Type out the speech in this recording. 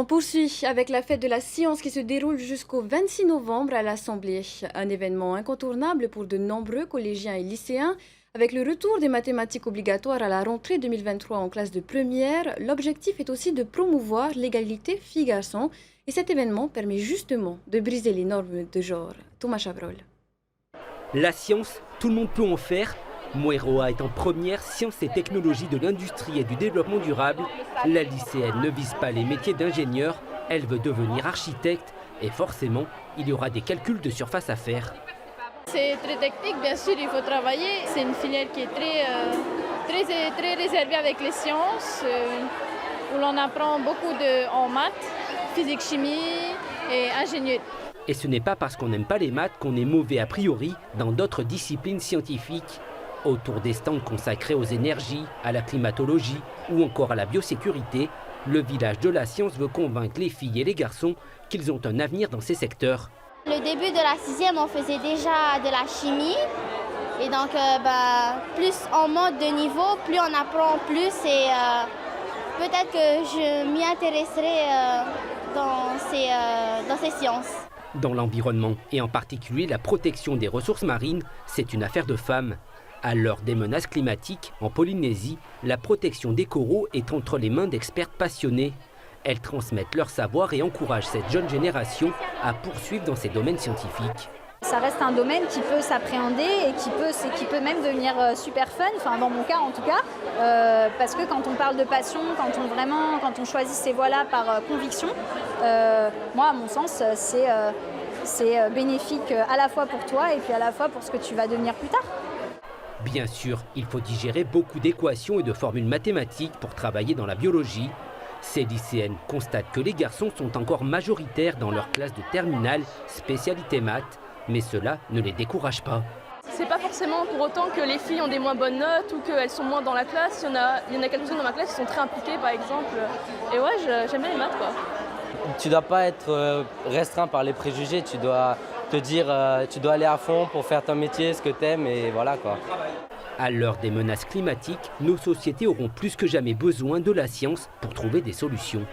On poursuit avec la fête de la science qui se déroule jusqu'au 26 novembre à l'Assemblée. Un événement incontournable pour de nombreux collégiens et lycéens. Avec le retour des mathématiques obligatoires à la rentrée 2023 en classe de première, l'objectif est aussi de promouvoir l'égalité filles-garçons. Et cet événement permet justement de briser les normes de genre. Thomas Chabrol. La science, tout le monde peut en faire. Moeroa est en première sciences et technologies de l'industrie et du développement durable. La lycéenne ne vise pas les métiers d'ingénieur, elle veut devenir architecte et forcément, il y aura des calculs de surface à faire. C'est très technique, bien sûr, il faut travailler. C'est une filière qui est très réservée avec les sciences, où l'on apprend beaucoup en maths, physique, chimie et ingénierie. Et ce n'est pas parce qu'on n'aime pas les maths qu'on est mauvais a priori dans d'autres disciplines scientifiques. Autour des stands consacrés aux énergies, à la climatologie ou encore à la biosécurité, le village de la science veut convaincre les filles et les garçons qu'ils ont un avenir dans ces secteurs. Le début de la 6e, on faisait déjà de la chimie. Et donc, plus on monte de niveau, plus on apprend plus. Et peut-être que je m'y intéresserai dans ces sciences. Dans l'environnement et en particulier la protection des ressources marines, c'est une affaire de femmes. À l'heure des menaces climatiques, en Polynésie, la protection des coraux est entre les mains d'expertes passionnées. Elles transmettent leur savoir et encouragent cette jeune génération à poursuivre dans ces domaines scientifiques. Ça reste un domaine qui peut s'appréhender et qui peut même devenir super fun, enfin dans mon cas en tout cas, parce que quand on parle de passion, quand on choisit ces voies-là par conviction, moi à mon sens c'est bénéfique à la fois pour toi et puis à la fois pour ce que tu vas devenir plus tard. Bien sûr, il faut digérer beaucoup d'équations et de formules mathématiques pour travailler dans la biologie. Ces lycéennes constatent que les garçons sont encore majoritaires dans leur classe de terminale, spécialité maths, mais cela ne les décourage pas. C'est pas forcément pour autant que les filles ont des moins bonnes notes ou qu'elles sont moins dans la classe. Il y en a quelques-unes dans ma classe qui sont très impliquées par exemple. Et ouais, j'aime bien les maths quoi. Tu dois pas être restreint par les préjugés, tu dois te dire tu dois aller à fond pour faire ton métier, ce que t'aimes et voilà quoi. À l'heure des menaces climatiques, nos sociétés auront plus que jamais besoin de la science pour trouver des solutions.